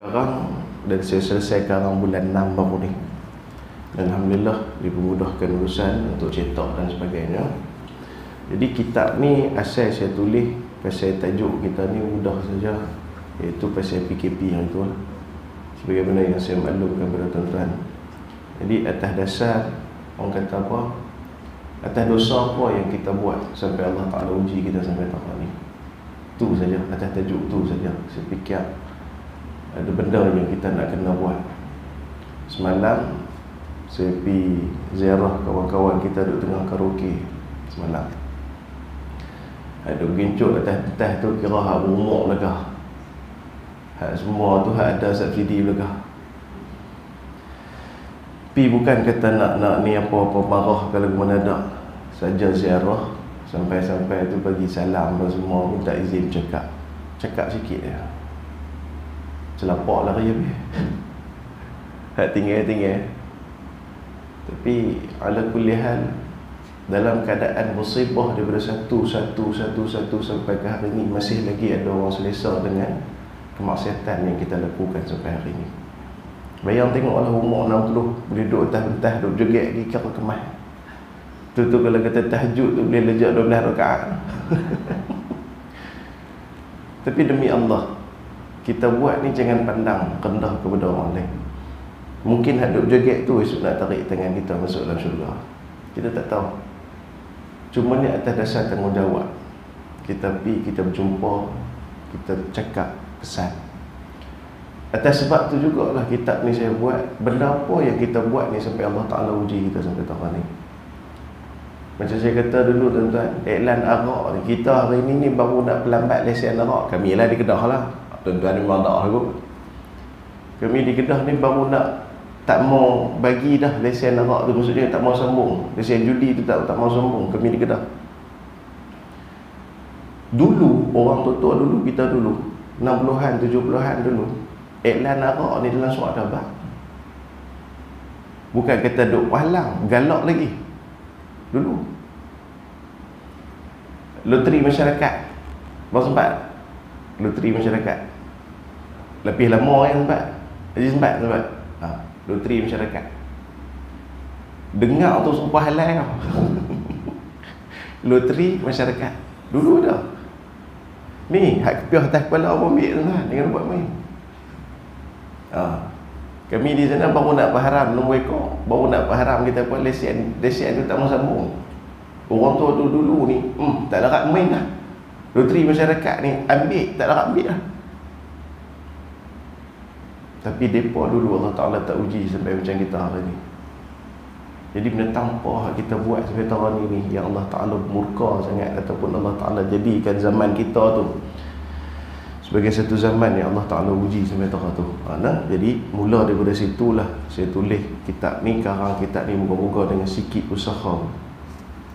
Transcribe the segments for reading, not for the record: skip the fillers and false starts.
Sekarang dan saya selesaikan bulan 6 baru ni. Dan Alhamdulillah dipermudahkan urusan untuk cetak dan sebagainya. Jadi kitab ni asal saya tulis pasal tajuk kita ni mudah saja, iaitu pasal PKP yang itu lah. Sebagaimana yang saya maklumkan kepada tuan-tuan. Jadi atas dasar orang kata apa, atas dosa apa yang kita buat sampai Allah Ta'ala uji kita sampai tahap ni. Itu saja, atas tajuk tu saja saya fikir ada benda yang kita nak kena buat. Semalam saya pergi ziarah kawan-kawan kita duduk tengah karaoke semalam. Ada gincuk atas tu kira hak berumur belakang. Hak semua tu hak ada subsidi belakang. Pi bukan kata nak ni apa-apa marah kalau mana ada. Saja ziarah sampai-sampai tu bagi salam dan semua, minta izin cakap sikit je. Selapak lah raya hak tinggal. Tapi ala kulli hal, dalam keadaan musibah daripada satu sampai ke hari ini, masih lagi ada orang selesa dengan kemaksiatan yang kita lakukan sampai hari ini. Bayang tengoklah umur 60 boleh duduk atas duduk joget lagi kira kemas. Tu kalau kata tahajud tu boleh lejak 12 rakaat. Tapi demi Allah, kita buat ni jangan pandang rendah kepada orang lain. Mungkin hadap joget tu esok nak tarik tangan kita masuk dalam syurga. Kita tak tahu. Cuma ni atas dasar tanggungjawab. Kita pergi, kita berjumpa, kita cakap pesan. Atas sebab tu jugalah kitab ni saya buat. Benda apa yang kita buat ni sampai Allah Ta'ala uji kita sampai tahap ni. Macam saya kata dulu tuan-tuan, iklan arak ni, kita hari ni baru nak pelambat lesen arak. Kami lah di Kedah lah. Tuan-tuan ni memang tak lah. Kami di Kedah ni baru nak, tak mau bagi dah lesen arak tu. Maksudnya tak mau sambung. Lesen judi tu tak mau sambung. Kami di Kedah. Dulu, orang tua-tua dulu, kita dulu 60-an, 70-an dulu, iklan arak ni dalam surat khabar. Bukan kata duk palang, galak lagi. Dulu loteri masyarakat baru sempat. Loteri masyarakat lebih lama yang sempat loteri masyarakat. Dengar tu sumpah halal. Loteri masyarakat dulu ada. Ni hak kepiah atas kepala apa ambil tu lah, jangan buat main. Kami di sana baru nak berharam nombor ekor, baru nak berharam kita buat lesen tu tak mau sambung. Orang tua tu dulu ni tak larat main lah. Loteri masyarakat ni ambil, tak larat ambil lah. Tapi mereka dulu Allah Ta'ala tak uji sampai macam kita hari ni. Jadi benda tanpa kita buat sampai tahun ini, yang Allah Ta'ala murka sangat, ataupun Allah Ta'ala jadikan zaman kita tu sebagai satu zaman yang Allah Ta'ala uji sampai tahun tu. Jadi mula daripada situlah saya tulis kitab ni. Karang kitab ni moga-moga dengan sikit usaha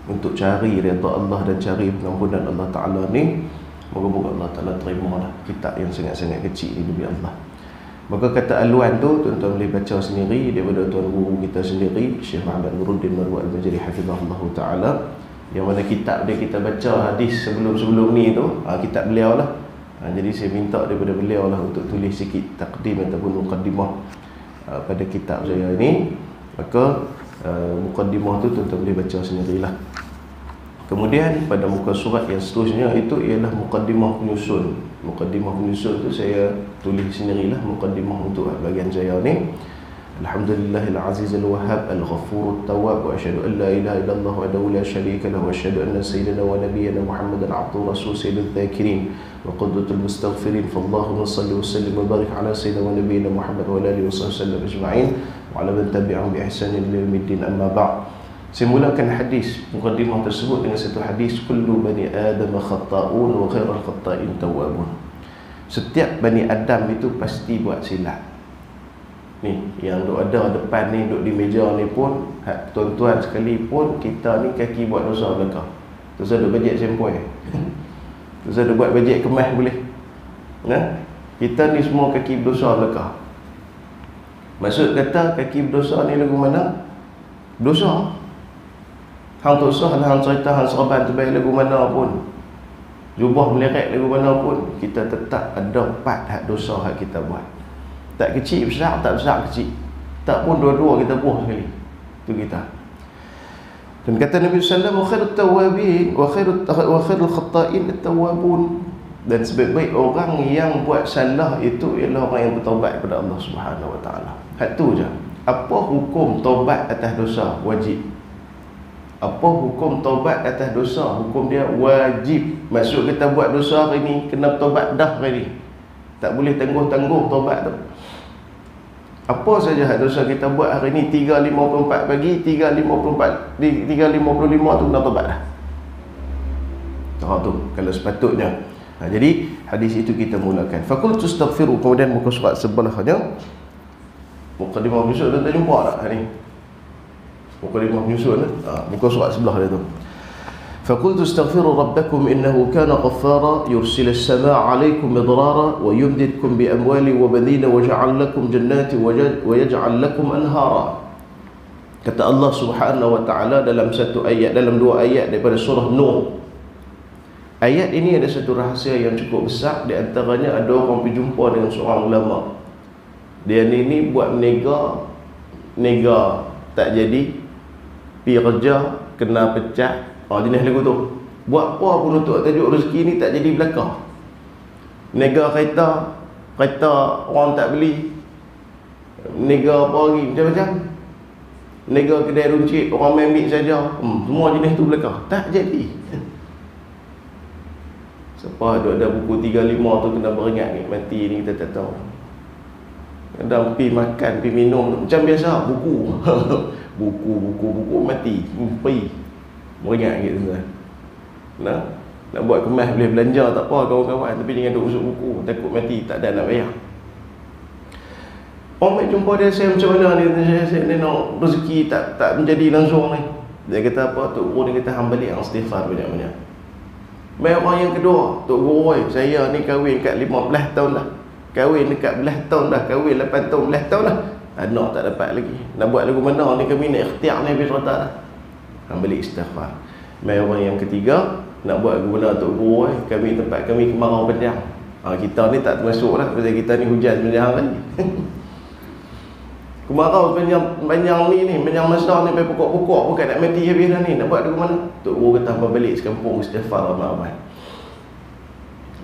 untuk cari redha Allah dan cari pengampunan Allah Ta'ala ni, moga-moga Allah Ta'ala terima lah kitab yang sangat-sangat kecil ni demi Allah. Maka kata aluan tu tuan-tuan boleh baca sendiri daripada tuan guru kita sendiri, Syekh Muhammad Nuruddin Marwah Al-Majri hafizahullah ta'ala, yang mana kitab dia kita baca hadis sebelum-sebelum ni tu, kitab beliau lah. Jadi saya minta daripada beliau lah untuk tulis sikit takdim ataupun muqaddimah pada kitab saya ini. Maka muqaddimah tu tuan-tuan boleh baca sendirilah. Kemudian pada muka surat yang seterusnya itu ialah muqaddimah penyusun. Muqaddimah penyusun tu saya tulis sendirilah, muqaddimah untuk bahagian saya ni. Alhamdulillahil azizil wahhab al-ghafurut tawwab, wa asyhadu an la ilaha illallah wahdahu la syarika lahu, wa asyhadu anna sayyidina wa nabiyyana Muhammadan abduhu rasul sayyidul dzakirin wa qudwatul mustaghfirin. Fallahumma shalli wa sallim wa barik ala sayyidina wa nabiyyina Muhammad wa alihi wasallam ajma'in wa ala man tabi'ahum bi ihsanin ila yaumiddin. Amma ba'd. Saya mulakan hadis muqaddimah tersebut dengan satu hadis, kullu bani adam khata'un wa khairul khata'in tawwabun. Setiap bani Adam itu pasti buat silap. Ni yang duk ada depan ni, duk di meja ni pun, tuan-tuan sekalipun, kita ni kaki buat dosa belakang. Terus ada bajet sempoi. Terus ada buat bajet kemas boleh. Kita ni semua kaki berdosa belakang. Maksud kata kaki berdosa ni lagu mana? Dosa. Hang tak usah lah hang cerita hang serban terbaik lagu mana pun, jubah meleret lagu mana pun, kita tetap ada part hak dosa hak kita buat. Tak kecil besar, tak besar kecil, tak pun dua-dua kita buah sekali. Itu kita. Dan kata Nabi SAW, wa khairut tawabin wa khairul khatta'in at-tawwabun. Dan sebaik-baik orang yang buat salah itu ialah orang yang bertaubat kepada Allah Subhanahu wa taala. Satu je. Apa hukum taubat atas dosa? Wajib. Apa hukum taubat atas dosa? Hukum dia wajib. Maksud kita buat dosa hari ni, kena taubat dah hari ni. Tak boleh tangguh-tangguh taubat tu. Apa saja dosa kita buat hari ni 3.54 pagi, 3.55 tu kena taubat dah. Tu kalau sepatutnya. Jadi hadis itu kita mulakan. Faqultu astaghfiru, kemudian muka surat sebelahnya. Mukadimah menyusun tak jumpa tak hari ni? Mukadimah menyusun muka surat sebelah dia tu. Faqultu astaghfiru rabbakum innahu kana ghaffara yursilu as-samaa'a 'alaykum midrara wa yumdidkum bi amwali wa banina wa yaj'al lakum jannatin wa yaj'al lakum anhara. Kata Allah Subhanahu wa taala dalam satu ayat, dalam dua ayat daripada surah Nur. Ayat ini ada satu rahsia yang cukup besar. Di antaranya ada orang pergi jumpa dengan seorang ulama. Dia ni buat nega tak jadi, pergi kerja kena pecat. Jenis lagu tu. Buat apa pun untuk tajuk rezeki ni tak jadi belakang. Nega kereta orang tak beli. Nega apa lagi macam-macam. Nega kedai runcit orang main ambil saja. Semua jenis tu belakang. Tak jadi. Siapa ada buku 35 tu kena beringat ni, mati ni kita tak tahu. Kadang pergi makan, pergi minum macam biasa, buku. buku mati. Pergi beringat gitu kan. Nak buat kemas boleh belanja tak apa kawan-kawan, tapi jangan duk usuk buku, takut mati tak ada nak bayar. Orang jumpa dia, saya macam mana ni, saya nak rezeki tak menjadi langsung ni. Dia kata apa? Tok Guru dia kata hang balik istighfar banyak-banyak. Baik orang yang kedua, Tok Guru, saya ni kahwin kat 15 tahun dah. Kahwin dekat belah tahun dah, kahwin 8 tahun, belah tahun dah. Anak tak dapat lagi. Nak buat lagu mana ni, kami nak ikhtiar ni habis rata dah. Hang balik istighfar. Baik orang yang ketiga, nak buat lagu mana Tok Guru, kami tempat kami kemarau panjang. Kita ni tak termasuk lah, pasal kita ni hujan panjang lagi. Kemarau panjang ni, panjang masa ni, sampai pokok-pokok bukan nak mati habis dah ni. Nak buat lagu mana? Tok Guru kata hang balik sekampung istighfar ramai-ramai.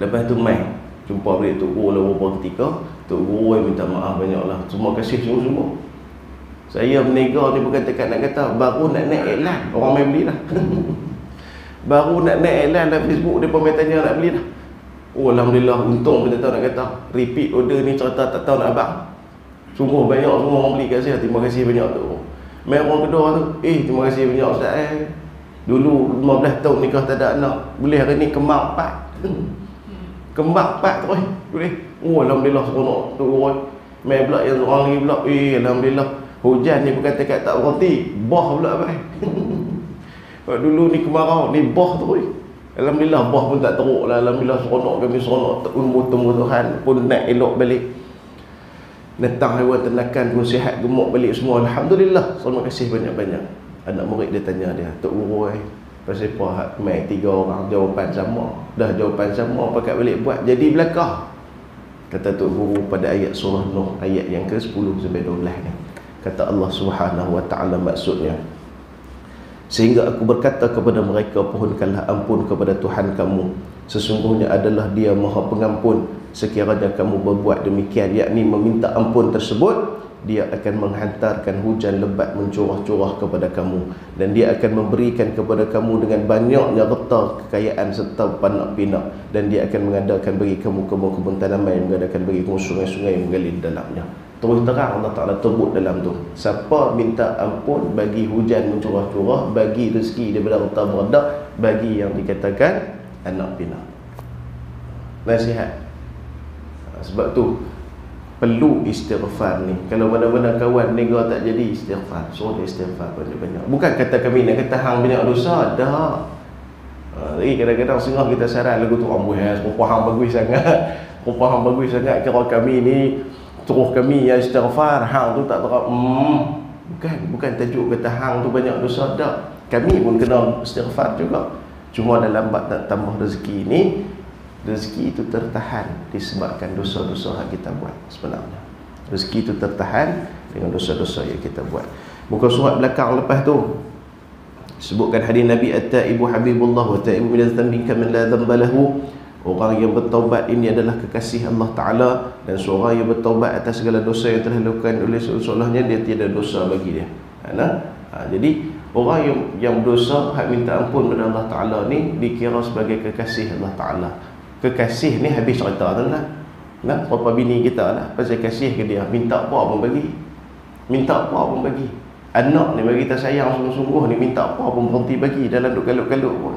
Lepas tu mai jumpa balik Tok Guru beberapa ketika. Tok Guru minta maaf banyaklah. Terima kasih sungguh-sungguh. Saya berniaga ni bukan tekat nak kata, baru nak naik iklan, orang main beli dah. Baru nak naik iklan dalam Facebook, dia pun main tanya nak beli dah. Alhamdulillah, untung pun tak tahu nak kata. Repeat order ni cerita tak tahu nak abang. Sungguh banyak semua orang beli kat saya. Terima kasih banyak tu. Main orang kedua tu, terima kasih banyak Ustaz. Dulu 15 tahun nikah tak ada anak, boleh hari ni kembar 4. Kembar 4 terus boleh. Alhamdulillah seronok tu orang. Main pula yang orang lagi pula, alhamdulillah. Hujan ni bukan tekat tak berhenti, bah pula abang. Dulu ni kemarau, ni bah terus. Alhamdulillah bah pun tak teruk lah. Alhamdulillah seronok, kami seronok. Tumbuh-tumbuhan pun nak elok balik. Datang haiwan ternakan pun sihat, gemuk balik semua. Alhamdulillah. Terima kasih banyak-banyak. Anak murid dia tanya dia, Tok Guru pasal apa hak mai 3 orang jawapan sama. Dah jawapan sama, pakat balik buat jadi belakang. Kata Tok Guru pada ayat surah Nuh, ayat yang ke-10 sampai 12 ni. Kata Allah Subhanahu wa taala maksudnya, sehingga aku berkata kepada mereka, pohonkanlah ampun kepada Tuhan kamu. Sesungguhnya adalah Dia Maha Pengampun. Sekiranya kamu berbuat demikian, yakni meminta ampun tersebut, Dia akan menghantarkan hujan lebat mencurah-curah kepada kamu, dan Dia akan memberikan kepada kamu dengan banyaknya harta, kekayaan serta panak pinak, dan Dia akan mengadakan bagi kamu kebun-kebun tanaman, yang mengadakan bagi kamu sungai-sungai yang mengalir di dalamnya. Terus terang Allah Ta'ala terbut dalam tu, siapa minta ampun bagi hujan mencurah-curah, bagi rezeki daripada harta berada, bagi yang dikatakan anak pinak. Nasihat. Sebab tu perlu istighfar ni. Kalau mana-mana kawan nega tak jadi, istighfar. Suruh dia istighfar banyak-banyak. Bukan kata kami nak kata hang banyak dosa, dah. Lagi kadang-kadang sengah kita saran lagu tu ambuh, rupa hang bagus sangat. Rupa hang bagus sangat, kira kami ni terus kami yang istighfar, hang tu tak terap. Bukan tajuk kata hang tu banyak dosa, dah. Kami pun kena istighfar juga. Cuma dalam bab nak tambah rezeki ni, rezeki itu tertahan disebabkan dosa-dosa yang kita buat sebenarnya. rezeki itu tertahan dengan dosa-dosa yang kita buat. Muka surat belakang lepas tu sebutkan hadis Nabi, at-taibu habibullah wa taibu min adh-dhanbi kaman la dhanba lahu. Orang yang bertaubat ini adalah kekasih Allah Ta'ala, dan seorang yang bertaubat atas segala dosa yang telah dilakukan oleh seolahnya, dia tiada dosa bagi dia. Jadi orang yang berdosa hak minta ampun kepada Allah Ta'ala ni dikira sebagai kekasih Allah Ta'ala. Kekasih ni habis cerita tu lah. Berapa bini kita lah pasal kasih ke dia, minta apa pun bagi, minta apa pun bagi. Anak ni bagi kita sayang sungguh-sungguh ni, minta apa pun berhenti bagi dalam duk kalut-kalut pun,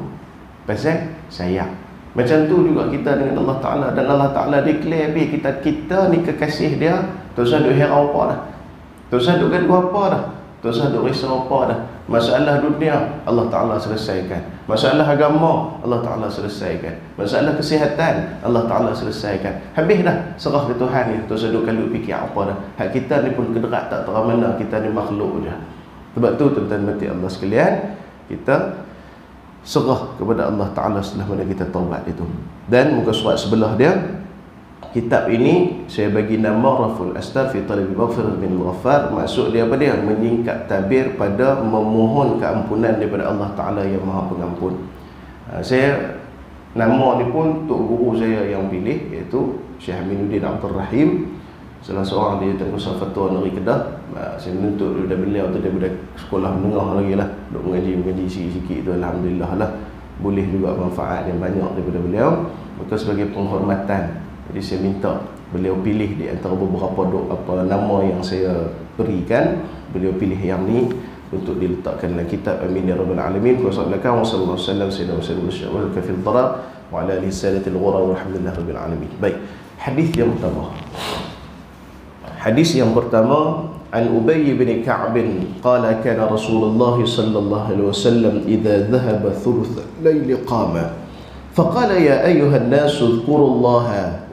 pasal sayang. Macam tu juga kita dengan Allah Ta'ala. Dan Allah Ta'ala declare kita ni kekasih dia. Tak usah duk heran apa dah, tak usah duk gaduh apa dah, tak usah duk risau apa dah. Masalah dunia Allah Ta'ala selesaikan, masalah agama Allah Ta'ala selesaikan, masalah kesihatan Allah Ta'ala selesaikan. Habis dah, serah ke Tuhan ni. Tak usah duk kalut fikir apa dah. Hak kita ni pun kederat tak terang mana, kita ni makhluk je. Sebab tu tuan-tuan mati Allah sekalian, kita serah kepada Allah Ta'ala setelah mana kita taubat itu. Dan muka surat sebelah dia, kitab ini saya bagi nama Raful Astar fi Talabi Maghfirah bin Ghaffar. Maksud dia apa dia? Menyingkat tabir pada memohon keampunan daripada Allah Ta'ala yang Maha Pengampun. Saya, nama ni pun tok guru saya yang pilih, iaitu Syekh Aminuddin Abdul Rahim, salah seorang di Tengku Fatwa Negeri Kedah. Saya menuntut daripada beliau tu daripada sekolah menengah lagi lah, duk mengaji sikit-sikit tu, alhamdulillah lah, boleh juga manfaat yang banyak daripada beliau. Maka sebagai penghormatan, jadi saya minta beliau pilih di antara beberapa nama yang saya berikan, beliau pilih yang ni untuk diletakkan dalam kitab. Amin ya rabbal alamin. Wassalamualaikum warahmatullahi wabarakatuh. Kafil darar wa ala lisanatil ghura walhamdulillah rabbil alamin. Baik, hadis yang pertama. Hadis yang pertama, an Ubay bin Ka'b qala kana Rasulullah sallallahu alaihi wasallam idza dhahaba thuluth al-layl qama faqala ya ayyuha an-nas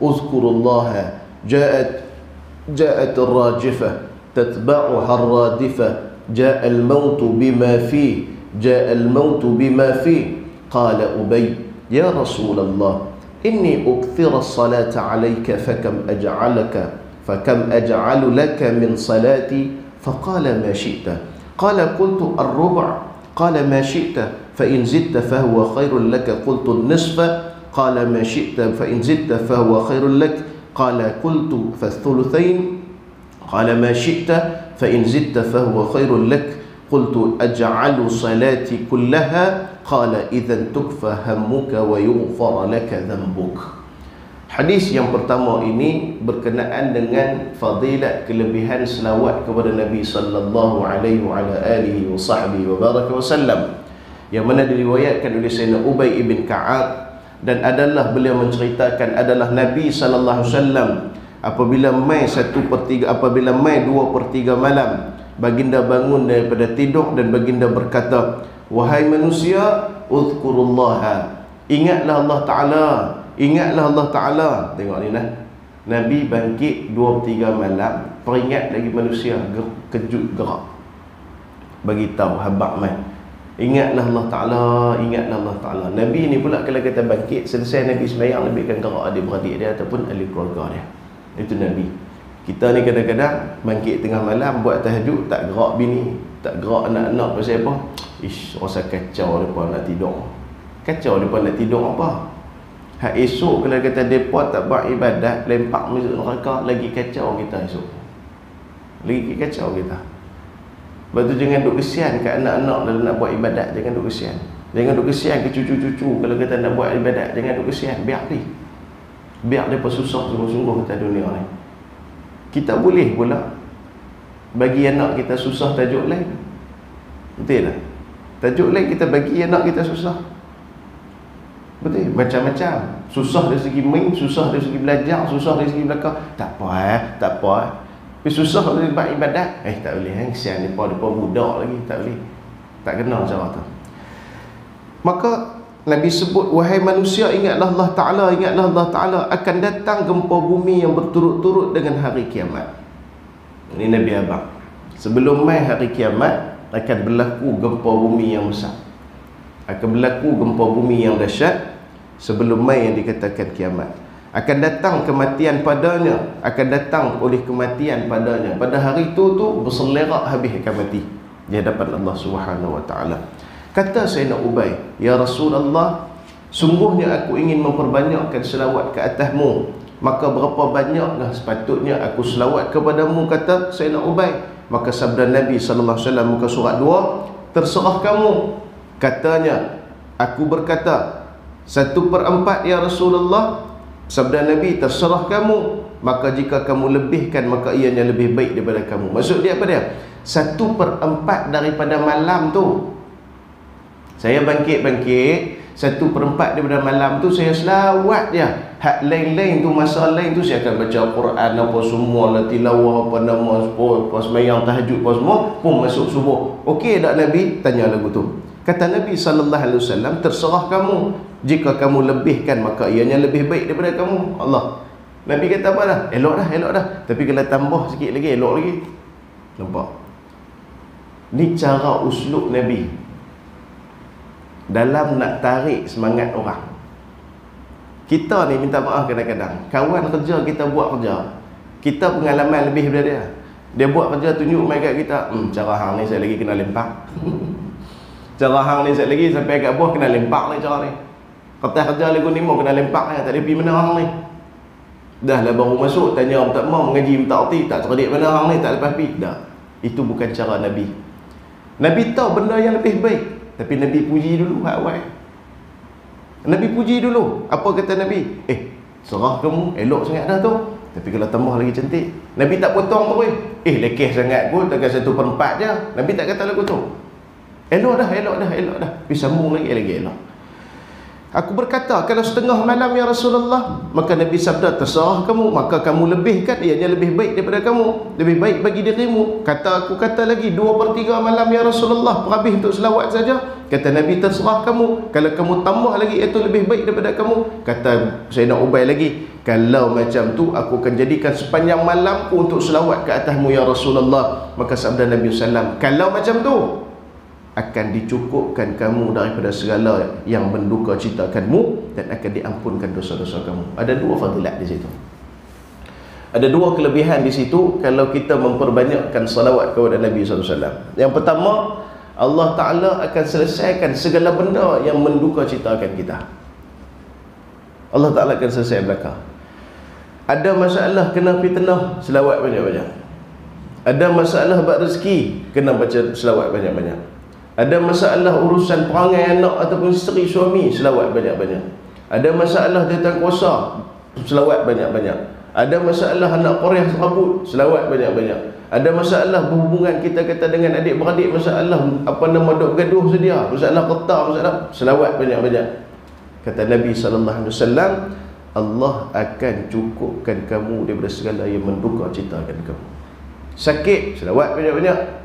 اذكروا الله جاءت الراجفة تتبعها الرادفة جاء الموت بما فيه قال أبي يا رسول الله إني أكثر الصلاة عليك فكم أجعل لك من صلاتي؟ فقال ما شئت. قال قلت الربع. قال ما شئت فإن زدت فهو خير لك. قلت النصف. قال ما شئت فإن زدت فهو خير لك. قال قلت فالثلثين. قال ما شئت فإن زدت فهو خير لك. قلت أجعل صلاتي كلها. قال إذا تكفى همك ويغفر لك ذنبك. Hadis yang pertama ini berkenaan dengan fadilat, kelebihan selawat kepada Nabi sallallahu alaihi wa ala alihi wa sahbihi wa baraka wasallam, yang mana diriwayatkan oleh Sayyidina Ubay bin Ka'ab, dan adalah beliau menceritakan adalah Nabi sallallahu alaihi wasallam apabila mai 1/3, apabila mai 2/3 malam, baginda bangun daripada tidur dan baginda berkata, wahai manusia, uzkurullaha, ingatlah Allah Ta'ala, ingatlah Allah Ta'ala. Tengok ni nah, Nabi bangkit 2/3 malam, peringat lagi manusia, kejut gerak, bagi tahu habaq mai, ingatlah Allah Ta'ala, ingatlah Allah Ta'ala. Nabi ni pula kalau kata bangkit, selesai Nabi sembahyang, Nabi akan gerak adik-beradik dia ataupun ahli keluarga dia. Itu Nabi. Kita ni kadang-kadang bangkit tengah malam buat tahajud, tak gerak bini, tak gerak anak-anak. Pasal apa? Ish, rasa kacau mereka nak tidur. Kacau mereka nak tidur apa? Hak esok kalau kata mereka tak buat ibadat, lempak masuk neraka, lagi kacau kita esok. Lagi kacau kita. Sebab tu jangan duk kesian kat anak-anak dalam nak buat ibadat. Jangan duk kesian. Jangan duk kesian ke cucu-cucu kalau kata nak buat ibadat. Jangan duk kesian. Biar dia. Biar mereka susah sungguh-sungguh kata dunia ni. Kita boleh pula bagi anak kita susah tajuk lain. Betul tak? Tajuk lain kita bagi anak kita susah. Betul? Macam-macam. Susah dari segi main, susah dari segi belajar, susah dari segi belakang. Tak apa tak apa. Tapi susah dari buat ibadat, tak boleh. Kesian mereka budak lagi. Tak boleh. Tak kena cara tu. Maka Nabi sebut, wahai manusia, ingatlah Allah Ta'ala, ingatlah Allah Ta'ala, akan datang gempa bumi yang berturut-turut dengan hari kiamat. Ini Nabi abang. Sebelum mai hari kiamat, akan berlaku gempa bumi yang besar. Akan berlaku gempa bumi yang dahsyat sebelum mai yang dikatakan kiamat. akan datang kematian padanya, akan datang oleh kematian padanya. Pada hari itu berselerak habis akan mati di hadapan Allah Subhanahu wa taala. Kata Sayyidina Ubay, "Ya Rasulullah, sungguhnya aku ingin memperbanyakkan selawat ke atasmu. Maka berapa banyaklah sepatutnya aku selawat kepadamu?" Kata Sayyidina Ubay. Maka sabda Nabi sallallahu alaihi wasallam muka surat 2, "Terserah kamu." Katanya, aku berkata, 1/4 ya Rasulullah. Sabda Nabi, "Terserah kamu." Maka jika kamu lebihkan, maka ianya lebih baik daripada kamu. Maksud dia apa dia? 1/4 daripada malam tu saya bangkit, 1/4 daripada malam tu saya selawat dia. Hak lain-lain tu, masa lain tu saya akan baca Quran apa semua lah, tilawah apa nama, apa semayang tahajud apa semua, pun masuk subuh. Okey tak Nabi? Tanya lagu tu. Kata Nabi sallallahu alaihi wasallam, "Terserah kamu. Jika kamu lebihkan, maka ianya lebih baik daripada kamu." Allah. Nabi kata apa dah? Elok dah. Tapi kalau tambah sikit lagi, elok lagi. Nampak? Ni cara uslub Nabi dalam nak tarik semangat orang. Kita ni minta maaf kadang-kadang, kawan kerja kita buat kerja, kita pengalaman lebih daripada dia. Dia buat kerja tunjuk mai kat kita, cara hang ni saya lagi kena lempak. Cara hang ni saya lagi sampai kat bawah kena lempak ni cara ni. Kertas kerja lagu ni mau kena lempak ni, tak ada pergi mana hang ni. Dah lah baru masuk tanya tak mau mengaji tak erti, tak cerdik mana hang ni, tak lepas pi. Dah. Itu bukan cara Nabi. Nabi tahu benda yang lebih baik, tapi Nabi puji dulu hak awal. Nabi puji dulu. Apa kata Nabi? Serah kamu, elok sangat dah tu. Tapi kalau tambah lagi cantik. Nabi tak potong tu lekeh sangat pun, takkan 1/4 je. Nabi tak kata lagu tu. Elok dah. Pergi sambung lagi elok. Aku berkata, kalau setengah malam ya Rasulullah, maka Nabi sabda, "Terserah kamu, maka kamu lebihkan, ianya lebih baik daripada kamu, lebih baik bagi dirimu." Aku kata lagi, 2/3 malam ya Rasulullah, habis untuk selawat saja. Kata Nabi, "Terserah kamu, kalau kamu tambah lagi, itu lebih baik daripada kamu." Kata Sayyidina Ubay lagi, "Kalau macam tu, aku akan jadikan sepanjang malamku untuk selawat ke atasmu ya Rasulullah." Maka sabda Nabi SAW, "Kalau macam tu, akan dicukupkan kamu daripada segala yang menduka citakanmu, dan akan diampunkan dosa-dosa kamu." Ada 2 fadilat di situ. Ada 2 kelebihan di situ kalau kita memperbanyakkan salawat kepada Nabi SAW. Yang pertama, Allah Ta'ala akan selesaikan segala benda yang menduka citakan kita. Allah Ta'ala akan selesai belaka. Ada masalah kena fitnah, selawat banyak-banyak. Ada masalah bab rezeki, kena baca selawat banyak-banyak. Ada masalah urusan perangai anak ataupun isteri suami, selawat banyak-banyak. Ada masalah jawatan kuasa, selawat banyak-banyak. Ada masalah anak korea serabut, selawat banyak-banyak. Ada masalah berhubungan kita kata dengan adik-beradik, masalah dok bergaduh sedia, masalah kerta, masalah, selawat banyak-banyak. Kata Nabi sallallahu alaihi wasallam, Allah akan cukupkan kamu daripada segala yang menduka citakan kamu. Sakit, selawat banyak-banyak.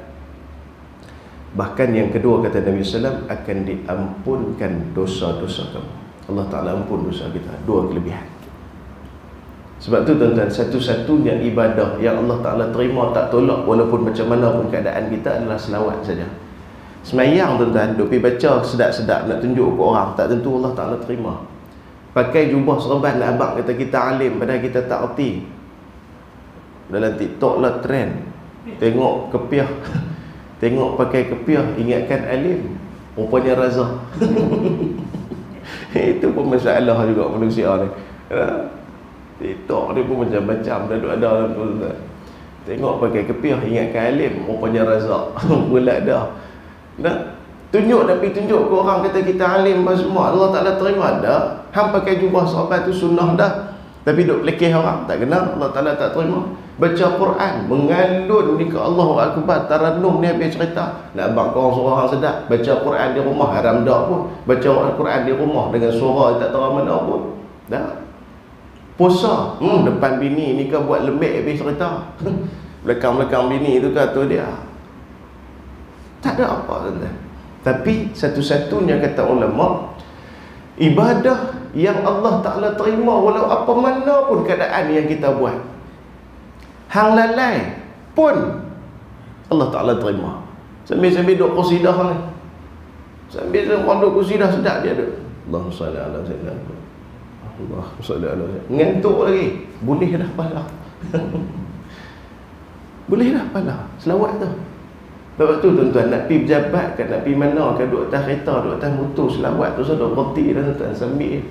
Bahkan yang kedua kata Nabi SAW, akan diampunkan dosa-dosa kamu. Allah Ta'ala ampun dosa kita. 2 kelebihan. Sebab tu tuan-tuan, satu-satunya ibadah yang Allah Ta'ala terima tak tolak walaupun macam mana pun keadaan kita adalah selawat saja. Semayang tuan-tuan, duk pergi baca sedap-sedap nak tunjuk ke orang, tak tentu Allah Ta'ala terima. Pakai jubah serban nak abang kata kita alim, padahal kita tak erti. Dalam TikTok lah trend, tengok kepiah tengok pakai kepiah, ingatkan alim, rupanya razah. Itu pun masalah juga manusia ni. TikTok ni pun macam-macam dah ada dalam tu. Tengok pakai kepiah, ingatkan alim, rupanya razak. Pula dah. Tunjuk tapi tunjuk ke orang kata kita alim apa semua, Allah Ta'ala terima dah. Hang pakai jubah sahabat tu sunnah dah, tapi duk lekeh orang, tak kena, Allah Ta'ala tak terima. Baca Quran, mengalun ni ke Allahu Akbar, taranum ni habis cerita. Nak abang korang suruh orang sedap, baca Quran di rumah, haram dah pun. Baca Quran di rumah dengan suara tak tahu mana pun. Dah. Puasa, depan bini ni ke buat lembek habis cerita. Belakang-belakang bini tu kata dia. Tak ada apa tuan-tuan. Tapi satu-satunya kata ulama, ibadah yang Allah Ta'ala terima walau apa mana pun keadaan yang kita buat, hang lalai pun Allah Ta'ala terima. Sambil-sambil duk qasidah ni, sambil orang duk qasidah sedap dia duk, Allahumma salli ala sayyidina. Allah SWT. Ngantuk lagi. Boleh dah pahala. Boleh dah pahala selawat tu. Sebab tu tuan-tuan, nak pergi berjabat kan, nak pergi mana kan, duduk atas kereta, duduk atas motor, selawat tu sudah berhenti dah tuan-tuan, sambil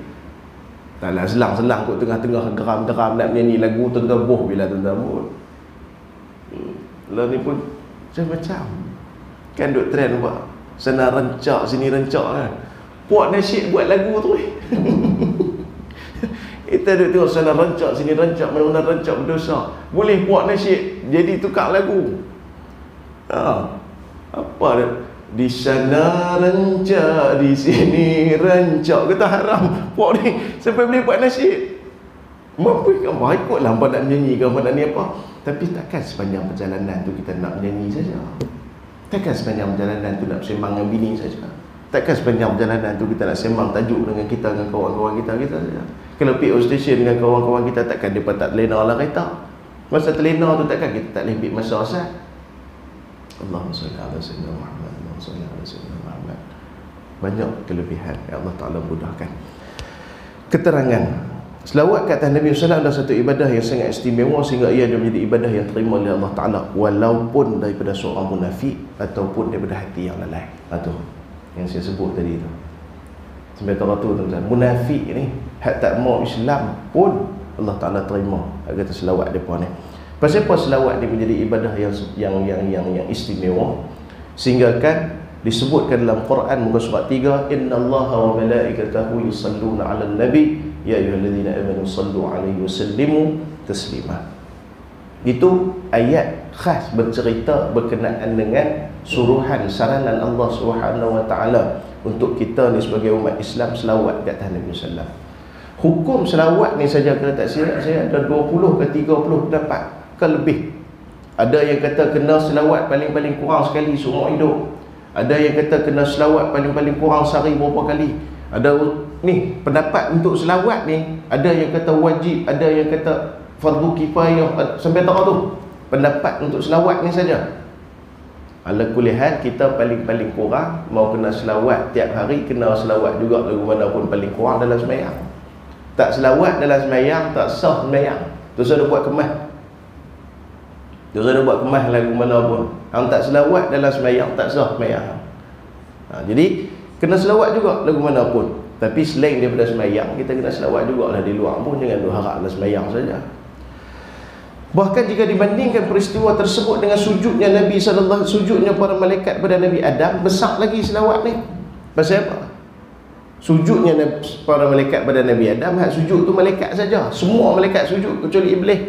taklah selang-selang kot tengah-tengah geram-geram nak menyanyi lagu tuan-tuan boh bila tuan-tuan pun. Lah ni pun macam-macam kan, duk trend buat sana rencak sini rencak kan, puak nasyid buat lagu tu kita duk tengok sana rencak sini rencak, mana-mana rencak berdosa, boleh puak nasyid jadi tukar lagu. Apa dia? Di sana rencak, di sini rencak, kata haram puak ni sampai boleh buat nasyid. Mampu kan ikutlah hangpa nak menyanyi ke hangpa nak ni apa. Tapi takkan sepanjang perjalanan tu kita nak menyanyi saja. Takkan sepanjang perjalanan tu nak sembang dengan bini saja. Takkan sepanjang perjalanan tu kita nak sembang tajuk dengan kita, dengan kawan-kawan kita saja. Kalau pergi station dengan kawan-kawan kita, takkan mereka tak terlena lah kereta. Masa terlena tu takkan kita tak boleh ambil masa asal. Allahumma salli ala sayyidina Muhammad, Allahumma salli ala sayyidina Muhammad. Banyak kelebihan yang Allah Ta'ala mudahkan. Keterangan selawat ke atas Nabi SAW adalah satu ibadah yang sangat istimewa, sehingga ia menjadi ibadah yang terima oleh Allah Ta'ala, walaupun daripada seorang munafik ataupun daripada hati yang lalai. Itu yang saya sebut tadi tu. Sampai tahu tu tuan-tuan, munafik ni hak tak mau Islam pun Allah Ta'ala terima kata selawat mereka ni. Pasal apa selawat ni menjadi ibadah yang istimewa, sehingga kan disebutkan dalam Quran muka surat 3, innallaha wa malaikatahu yusalluna 'alan nabi ya ayyuhallazina amanu sallu 'alaihi wa sallimu taslima. Itu ayat khas bercerita berkenaan dengan suruhan saranan Allah Subhanahu wa taala untuk kita ni sebagai umat Islam selawat ke atas Nabi sallallahu alaihi wasallam. Hukum selawat ni saja kena tak silap saya ada 20 ke 30 pendapat ke lebih. Ada yang kata kena selawat paling-paling kurang sekali seumur hidup. Ada yang kata kena selawat paling-paling kurang sehari berapa kali. Ada ni pendapat untuk selawat ni, ada yang kata wajib, ada yang kata fardu kifayah, sampai tahu tu pendapat untuk selawat ni saja. Ala kulli hal, kita paling-paling kurang mau kena selawat tiap hari, kena selawat juga lagu mana pun paling kurang dalam sembahyang. Tak selawat dalam sembahyang tak sah sembahyang. Terus ada buat kemas. Terus ada buat kemas lagu mana pun. Hang tak selawat dalam sembahyang tak sah sembahyang. Jadi kena selawat juga lagu mana pun. Tapi selain daripada sembahyang, kita kena selawat jugalah di luar pun, jangan duk harap dalam sembahyang saja. Bahkan jika dibandingkan peristiwa tersebut dengan sujudnya Nabi sallallahu alaihi wasallam, sujudnya para malaikat pada Nabi Adam, besar lagi selawat ni. Pasal apa? Sujudnya para malaikat pada Nabi Adam, hak sujud tu malaikat saja. Semua malaikat sujud kecuali iblis.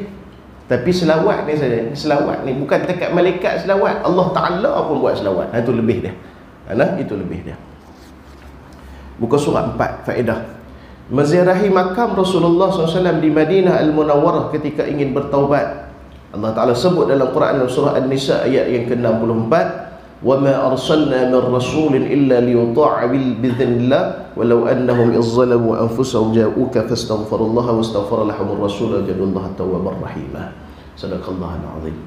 Tapi selawat ni saja, selawat ni bukan dekat malaikat selawat, Allah Ta'ala pun buat selawat. Itu lebih dia. Itu lebih dia. Buka surat 4, faedah. Menziarahi makam Rasulullah SAW di Madinah Al-Munawwarah ketika ingin bertaubat. Allah Ta'ala sebut dalam Quran dalam surah An-Nisa ayat yang ke-64, وَمَا أَرْسَلْنَا مِنْ رَسُولٍ إِلَّا لِيُطَاعَ بِإِذْنِ اللَّهِ وَلَوْ أَنَّهُمْ إِذْ ظَلَمُوا أَنفُسَهُمْ جَاءُوكَ فَاسْتَغْفَرُوا اللَّهَ وَاسْتَغْفَرَ لَهُمُ الرَّسُولُ وَجَدُوا اللَّهَ تَوَّابًا رَحِيمًا. Sadaqallahul azim.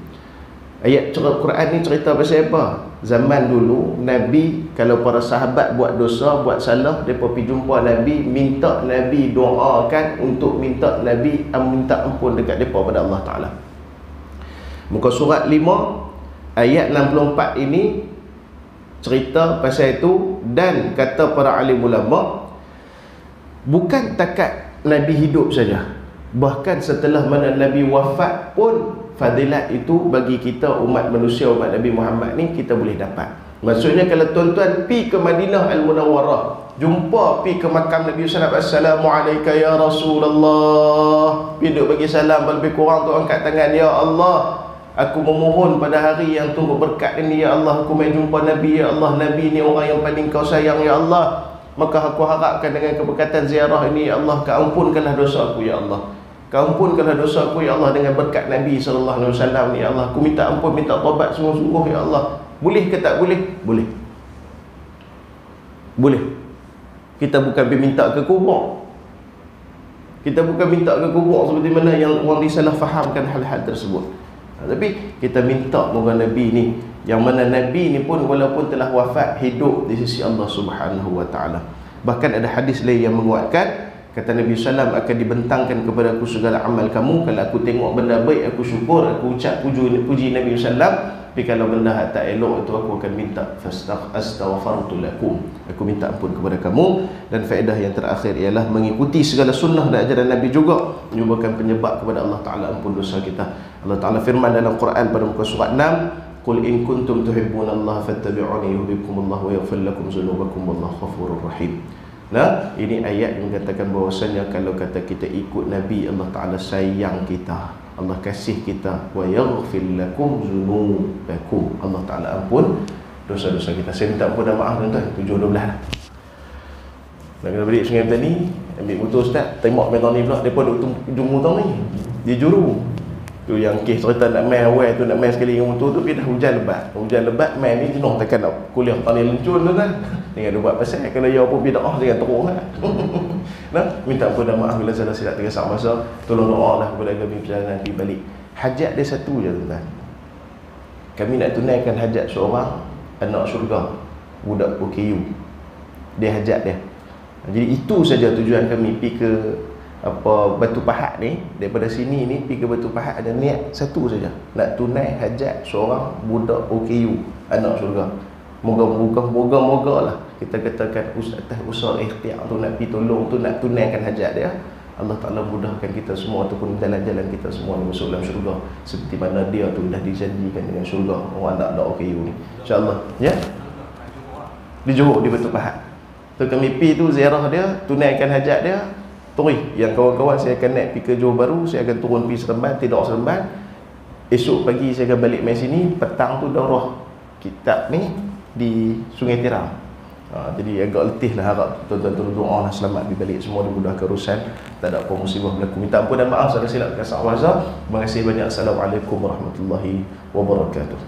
Ayat Quran ni cerita pasal apa? Zaman dulu Nabi, kalau para sahabat buat dosa, buat salah, mereka pergi jumpa Nabi, minta Nabi doakan untuk minta Nabi minta ampun dekat mereka pada Allah Ta'ala. Muka surat 5 ayat 64 ini cerita pasal itu. Dan kata para alim ulama, bukan takat Nabi hidup saja, bahkan setelah mana Nabi wafat pun fadilat itu bagi kita umat manusia, umat Nabi Muhammad ni kita boleh dapat. Maksudnya kalau tuan-tuan pi ke Madinah Al-Munawwarah, jumpa pi ke makam Nabi sallallahu alaihi wasallam, Assalamualaikum ya Rasulullah, pi duk bagi salam, lebih kurang tu angkat tangan, ya Allah, aku memohon pada hari yang turut berkat ini, ya Allah, aku mai jumpa Nabi, ya Allah, Nabi ni orang yang paling kau sayang, ya Allah, maka aku harapkan dengan keberkatan ziarah ini, ya Allah, kau ampunkanlah dosa aku, ya Allah, kau ampunkanlah dosa aku, ya Allah, dengan berkat Nabi sallallahu alaihi wasallam ni, ya Allah, aku minta ampun, minta taubat sungguh-sungguh, ya Allah. Boleh ke tak boleh? Boleh. Boleh. Kita bukan minta ke kubur. Kita bukan minta ke kubur seperti mana yang orang disalah fahamkan hal-hal tersebut. Tapi kita minta moga Nabi ni, yang mana Nabi ni pun walaupun telah wafat, hidup di sisi Allah Subhanahu wa taala. Bahkan ada hadis lain yang menguatkan, Kata Nabi SAW, akan dibentangkan kepada aku segala amal kamu. Kalau aku tengok benda baik, aku syukur, aku ucap puji Nabi SAW. Tapi kalau benda tak elok itu, aku akan minta astaghfartu lakum, aku minta ampun kepada kamu. Dan faedah yang terakhir ialah mengikuti segala sunnah dan ajaran Nabi juga merupakan penyebab kepada Allah Ta'ala ampun dosa kita. Allah Ta'ala firman dalam Quran pada muka surat 6, qul in kuntum tuhibbunallaha fattabi'uni yuhibbukumullahu wa yaghfir lakum dzunubakum wallahu ghafurur rahim. Nah, ini ayat yang mengatakan bahawasanya kalau kata kita ikut Nabi, Allah Ta'ala sayang kita, Allah kasih kita, wa yaghfir lakum dzunubakum, Allah Ta'ala ampun dosa-dosa kita. Saya minta ampun dan maaf tuan-tuan. 7.12 dah. Nak kena balik Sungai Petani, ambil motor ustaz, tembak meter ni pula, depa duk ujung motor ni. Dia juru. Tu yang kes cerita nak main awal tu, nak main sekali dengan motor tu, dah hujan lebat. Hujan lebat main ni jenuh takkan nak kuliah tani lencun tu kan. Dengan dia buat pasal kalau ya pun bidah jangan teruk kan. Nah, minta ampun dan maaf bila salah silap tergesak masa. Tolong doalah kepada kami perjalanan di balik. Hajat dia satu je tuan. Kami nak tunaikan hajat seorang anak syurga, budak OKU. Dia hajat dia. Jadi itu saja tujuan kami pergi ke Batu Pahat ni. Daripada sini ni pergi ke Batu Pahat ada niat satu saja, nak tunai hajat seorang budak OKU, anak syurga. Moga-moga lah kita katakan atas usaha ikhtiar tu nak pergi tolong tu, nak tunaikan hajat dia. Allah Ta'ala mudahkan kita semua ataupun jalan-jalan kita semua ni masuk dalam syurga seperti mana dia tu dah dijanjikan dengan syurga orang anak OKU ni, insya-Allah ya. Di Johor, di Batu Pahat tu kami pergi tu ziarah dia, tunaikan hajat dia. Terus yang kawan-kawan saya akan naik pergi ke Johor Bahru, saya akan turun pergi Seremban, tidur Seremban. Esok pagi saya akan balik main sini, petang tu daurah kitab ni di Sungai Tiram. Jadi agak letih lah, harap tuan-tuan turun doa lah selamat di balik, semua dimudahkan urusan, tak ada apa musibah berlaku. Minta ampun dan maaf salah silap kasar bahasa. Terima kasih banyak. Assalamualaikum warahmatullahi wabarakatuh.